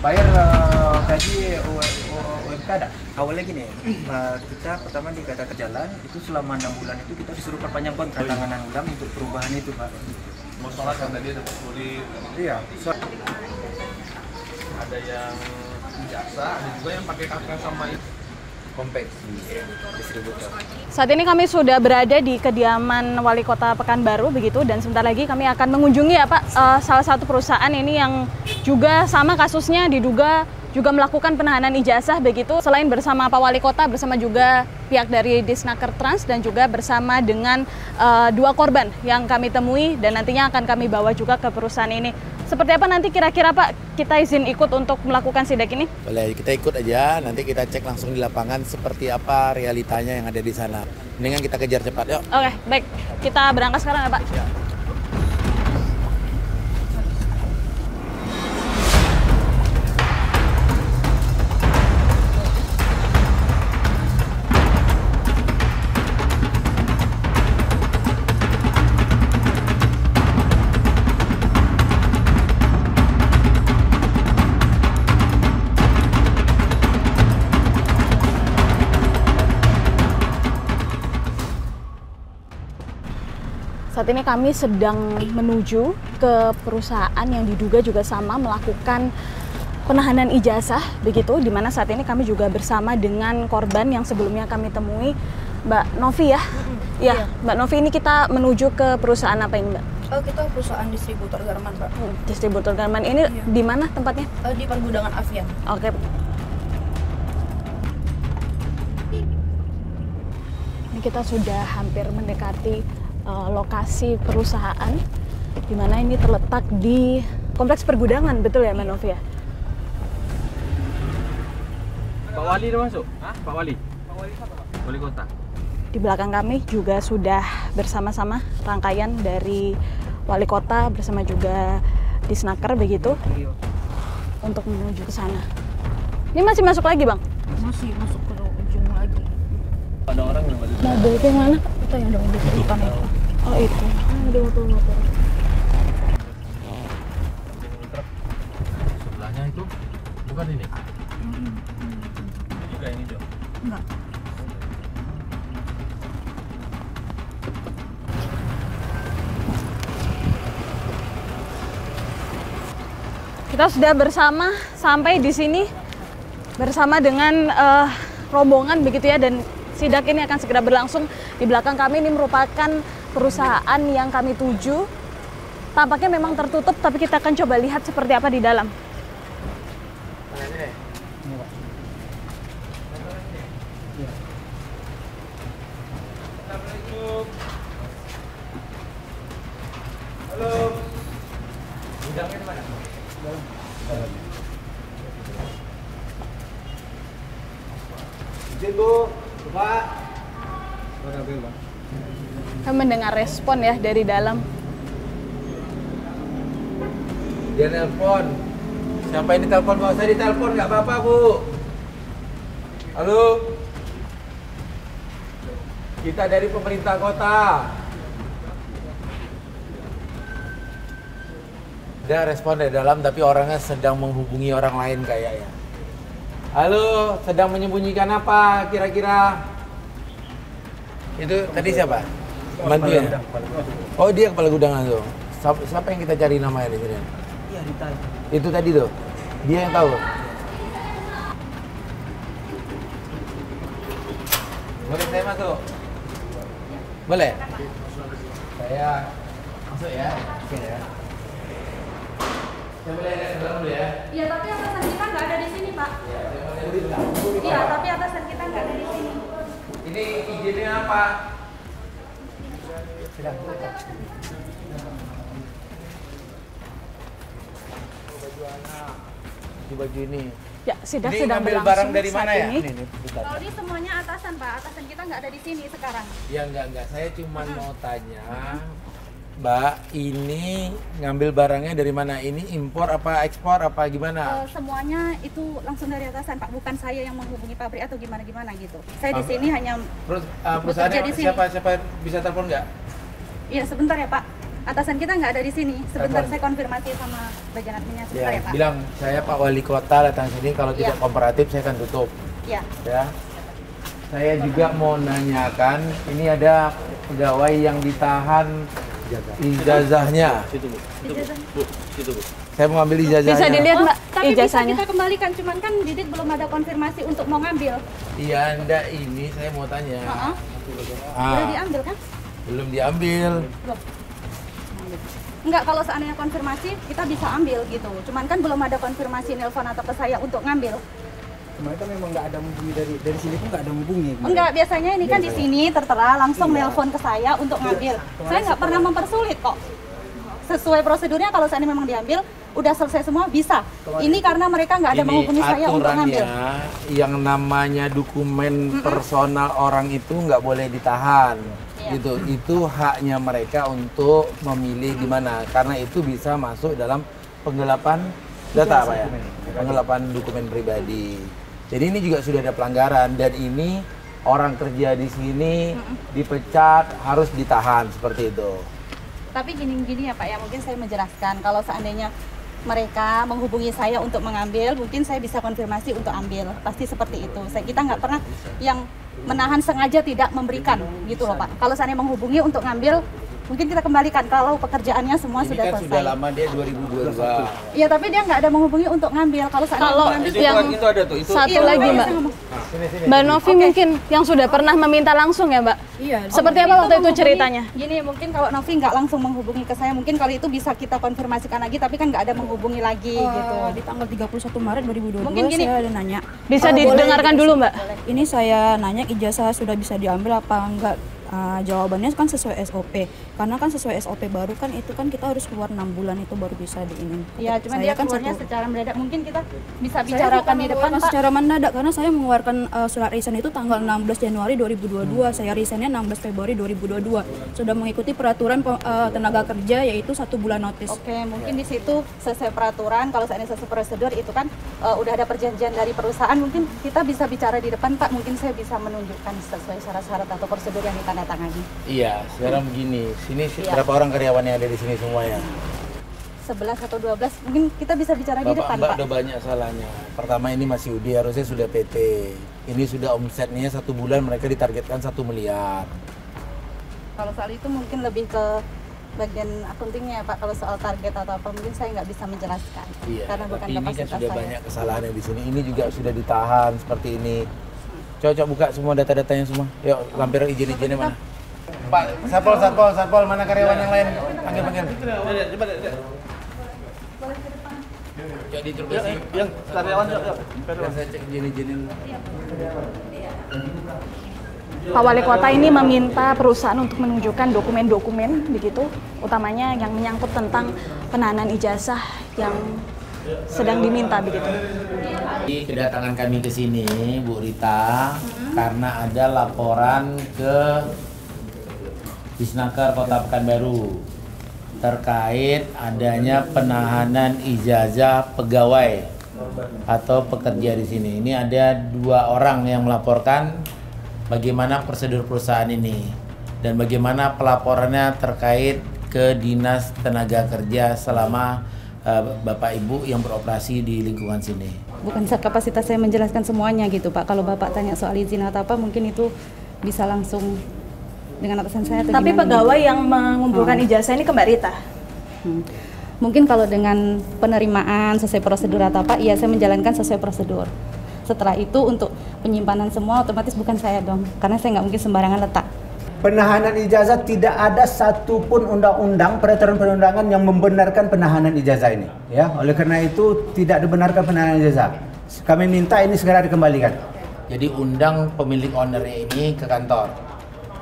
bayar gaji UMK ada. Awalnya gini, kita pertama dikata ke jalan, itu selama 6 bulan itu kita disuruh perpanjang kontrak tanganan ulang untuk perubahan itu Pak. Masalah kan tadi ada kulit. Iya. Ada yang jasa, ada juga yang pakai kakak sama itu. Konveksi distributor. Saat ini kami sudah berada di kediaman Wali Kota Pekanbaru begitu, dan sebentar lagi kami akan mengunjungi ya Pak salah satu perusahaan ini yang juga sama kasusnya diduga juga melakukan penahanan ijazah begitu. Selain bersama Pak Wali Kota, bersama juga pihak dari Disnaker Trans dan juga bersama dengan 2 korban yang kami temui dan nantinya akan kami bawa juga ke perusahaan ini. Seperti apa nanti kira-kira Pak kita izin ikut untuk melakukan sidak ini? Boleh, kita ikut aja, nanti kita cek langsung di lapangan seperti apa realitanya yang ada di sana. Mendingan kita kejar cepat, yuk. Oke, baik. Kita berangkat sekarang ya Pak. Ya. Saat ini kami sedang menuju ke perusahaan yang diduga juga sama melakukan penahanan ijazah begitu, di mana saat ini kami juga bersama dengan korban yang sebelumnya kami temui, Mbak Novi ya. Iya, Mbak Novi, ini kita menuju ke perusahaan apa ini, Mbak? Kita perusahaan distributor garmen, Pak. Distributor garmen ini di mana tempatnya? Di pergudangan Avian. Oke. Ini kita sudah hampir mendekati lokasi perusahaan, di mana ini terletak di kompleks pergudangan, betul ya Mbak Novi ya? Pak Wali udah masuk? Hah? Pak Wali? Pak Wali siapa Pak? Wali Kota. Di belakang kami juga sudah bersama-sama rangkaian dari Wali Kota bersama juga Disnaker begitu untuk menuju ke sana. Ini masih masuk lagi Bang? Masih masuk ke ujung lagi. Ada orang yang balik. Mobil itu yang mana? Itu yang udah di depan itu. Oh itu. Ada motor-motor. Sebelahnya itu bukan ini. Ini juga ini Jo. Enggak. Kita sudah bersama sampai di sini bersama dengan rombongan begitu ya, dan sidak ini akan segera berlangsung. Di belakang kami ini merupakan perusahaan yang kami tuju. Tampaknya memang tertutup, tapi kita akan coba lihat seperti apa di dalam. Halo. Gudangnya di mana? Izin Bu, Pak. Kami mendengar respon ya dari dalam. Dia nelpon. Siapa ini telepon? Nggak usah ditelepon, nggak apa-apa Bu. Halo. Kita dari pemerintah kota. Dia respon dari dalam, tapi orangnya sedang menghubungi orang lain kayaknya. Halo, sedang menyembunyikan apa kira-kira? Itu tadi siapa? Bantu ya? Oh, dia kepala gudang tuh. Siapa yang kita cari namanya di sini? Iya, ditanya. Itu tadi tuh. Dia yang tahu. Boleh saya masuk? Boleh? Saya masuk ya. Oke ya. Saya boleh lihat ke dalam dulu ya. Iya, tapi atasan kita nggak ada di sini, Pak. Iya, saya mau lihat dulu. Iya, tapi atasan kita nggak ada di sini. Ini izinnya apa? Di baju ini. Ya, sidak Ini sedang ngambil berlangsung barang dari saat mana ya? ini. Ini, bentar. Kalau ini semuanya atasan, Pak. Atasan kita nggak ada di sini sekarang. Ya enggak. Saya cuma mau tanya, Mbak, ini ngambil barangnya dari mana? Ini impor apa ekspor apa gimana? Semuanya itu langsung dari atasan, Pak. Bukan saya yang menghubungi pabrik atau gimana gitu. Saya di sini hanya Terus bekerja perusahaannya di sini. siapa bisa telepon nggak? Iya, sebentar ya, Pak. atasan kita nggak ada di sini. Sebentar saya konfirmasi sama bagian adminnya sebentar ya Pak. Bilang saya Pak Wali Kota datang sini, kalau tidak kooperatif saya akan tutup. Iya. Ya. Saya juga mau nanyakan, ini ada pegawai yang ditahan ijazahnya. Situ Bu. Bu, situ Bu. Saya mau ambil ijazahnya. Bisa dilihat Mbak Tapi ijazahnya. bisa kita kembalikan, cuman kan Didit belum ada konfirmasi untuk mau ngambil. Iya, Anda ini saya mau tanya. Udah diambil kan? Belum diambil. Loh. Enggak, kalau seandainya konfirmasi kita bisa ambil gitu. Cuman kan belum ada konfirmasi nelpon atau ke saya untuk ngambil. Kemarin kan memang nggak ada menghubungi dari sini pun nggak ada menghubungi. Enggak, biasanya ini kan di sini tertera langsung nelpon ke saya untuk ngambil. Saya nggak pernah mempersulit kok. Sesuai prosedurnya kalau seandainya memang diambil, udah selesai semua bisa. Ini karena mereka nggak ada menghubungi saya untuk ngambil. Yang namanya dokumen personal orang itu nggak boleh ditahan. Gitu. Itu haknya mereka untuk memilih gimana. Karena itu bisa masuk dalam penggelapan data Pak ya. Penggelapan dokumen pribadi. Jadi ini juga sudah ada pelanggaran dan ini orang kerja di sini dipecat harus ditahan seperti itu. Tapi gini ya Pak ya, mungkin saya menjelaskan kalau seandainya mereka menghubungi saya untuk mengambil, mungkin saya bisa konfirmasi untuk ambil. Pasti seperti itu. Kita nggak pernah yang menahan sengaja tidak memberikan gitu loh Pak. Kalau seandainya menghubungi untuk ngambil, mungkin kita kembalikan kalau pekerjaannya semua Ini sudah kan selesai. sudah lama dia 2022. Iya, tapi dia nggak ada menghubungi untuk ngambil. Kalau seandainya Kalau mengambil, yang Itu ada tuh, itu. satu lagi Mbak, Mbak Novi mungkin yang sudah pernah meminta langsung ya Mbak? Iya. Seperti apa waktu itu ceritanya? Gini, mungkin kalau Novi nggak langsung menghubungi ke saya, mungkin kali itu bisa kita konfirmasikan lagi, tapi kan nggak ada menghubungi lagi gitu. Di tanggal 31 Maret 2022 Mungkin gini. saya ada nanya. Bisa didengarkan dulu Mbak? Ini saya nanya ijazah sudah bisa diambil apa enggak? Jawabannya kan sesuai SOP. Karena kan sesuai SOP baru kan itu kan kita harus keluar 6 bulan itu baru bisa diinin. Iya, cuman Saya dia kan keluarnya satu- secara mendadak. Mungkin kita bisa Saya bicarakan bukan di depan mengeluarkan Pak. secara mendadak karena saya mengeluarkan surat resign itu tanggal 16 Januari 2022. Saya resignnya 16 Februari 2022. Sudah mengikuti peraturan tenaga kerja yaitu 1 bulan notis. Oke, mungkin di situ sesuai peraturan, kalau seandainya sesuai prosedur itu kan udah ada perjanjian dari perusahaan, mungkin kita bisa bicara di depan Pak, mungkin saya bisa menunjukkan sesuai syarat-syarat atau prosedur yang ditandatangani. Iya, sekarang begini. Sini Iya. berapa orang karyawan yang ada di sini semuanya? 11 atau 12, mungkin kita bisa bicara di Bapak depan Mbak Pak. udah banyak salahnya. Pertama ini masih UD, harusnya sudah PT. Ini sudah omsetnya 1 bulan mereka ditargetkan 1 miliar. Kalau soal itu mungkin lebih ke bagian akuntingnya ya Pak, kalau soal target atau apa mungkin saya nggak bisa menjelaskan. Iya, Karena bukan tapi ini kan kapasitas sudah saya. banyak kesalahan yang di sini. Ini juga sudah ditahan seperti ini. Coba buka semua data-datanya semua. Yuk, lampir izin-izinnya mana? Pak, satpol, mana karyawan yang lain? Panggil. Coba diinterogasi. Yang karyawan yuk. Biar saya cek izin-izinin. Pak Wali Kota ini meminta perusahaan untuk menunjukkan dokumen-dokumen begitu, utamanya yang menyangkut tentang penahanan ijazah yang sedang diminta begitu. Kedatangan kami ke sini, Bu Rita, karena ada laporan ke Disnaker Kota Pekanbaru terkait adanya penahanan ijazah pegawai atau pekerja di sini. Ini ada 2 orang yang melaporkan bagaimana prosedur perusahaan ini dan bagaimana pelaporannya terkait ke Dinas Tenaga Kerja selama Bapak Ibu yang beroperasi di lingkungan sini. Bukan kapasitas saya menjelaskan semuanya gitu Pak. Kalau Bapak tanya soal izin atau apa mungkin itu bisa langsung dengan atasan saya atau Tapi gimana pegawai gitu. yang mengumpulkan ijazah ini ke Mbak Rita. Mungkin kalau dengan penerimaan sesuai prosedur atau apa, iya saya menjalankan sesuai prosedur. Setelah itu untuk penyimpanan semua otomatis bukan saya dong, karena saya nggak mungkin sembarangan letak. Penahanan ijazah tidak ada satupun undang-undang peraturan perundangan yang membenarkan penahanan ijazah ini. Ya, oleh karena itu tidak dibenarkan penahanan ijazah. Kami minta ini segera dikembalikan. Jadi undang pemilik ownernya ini ke kantor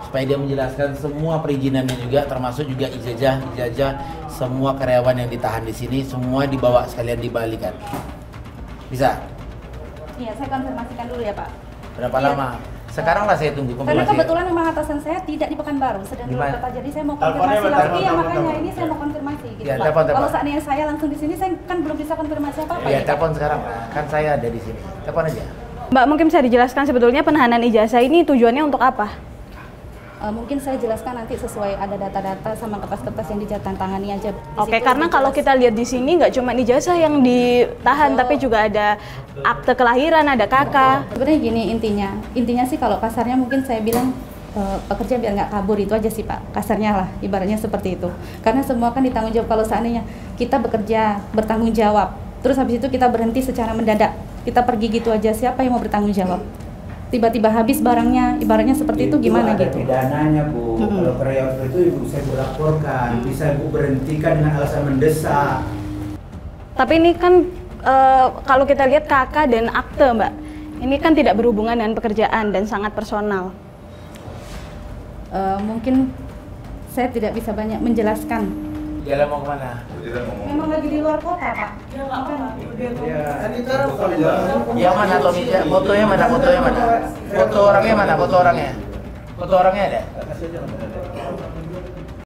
supaya dia menjelaskan semua perizinannya juga, termasuk juga ijazah semua karyawan yang ditahan di sini semua dibawa sekalian dibalikan. Bisa? Iya, saya konfirmasikan dulu ya Pak. Berapa Iya. lama? Sekarang lah saya tunggu Karena konfirmasi. kebetulan memang atasan saya tidak di Pekanbaru, sedang di Di mana? Kota. Jadi saya mau Teleponnya konfirmasi mana? langsung. Iya, Telepon, makanya telepon. ini saya mau konfirmasi gitu Ya, Pak. telepon. Kalau seandainya saya langsung di sini, saya kan belum bisa konfirmasi apa-apa Ya, ya Pak. telepon sekarang. Kan saya ada di sini. Telepon aja. Mbak, mungkin bisa dijelaskan sebetulnya penahanan ijazah ini tujuannya untuk apa? Mungkin saya jelaskan nanti sesuai ada data-data sama kertas-kertas yang ditandatangani aja. Oke, karena kalau kita lihat di sini nggak cuma ijazah yang ditahan, tapi juga ada akte kelahiran, ada KK. Sebenarnya gini intinya sih kalau kasarnya mungkin saya bilang pekerja biar nggak kabur, itu aja sih Pak, kasarnya lah, ibaratnya seperti itu. Karena semua kan ditanggung jawab. Kalau seandainya kita bekerja bertanggung jawab, terus habis itu kita berhenti secara mendadak, kita pergi gitu aja, siapa yang mau bertanggung jawab? Tiba-tiba habis barangnya, ibaratnya seperti itu gimana ada gitu? Pidananya Bu, kalau karyawan itu Ibu saya laporkan, bisa Ibu berhentikan dengan alasan mendesak. Tapi ini kan kalau kita lihat KK dan akte Mbak, ini kan tidak berhubungan dengan pekerjaan dan sangat personal. Mungkin saya tidak bisa banyak menjelaskan. Jalan mau kemana? Memang lagi di luar kota Pak. Yang mana Tommy? Fotonya mana? Foto orangnya mana? Foto orangnya ada?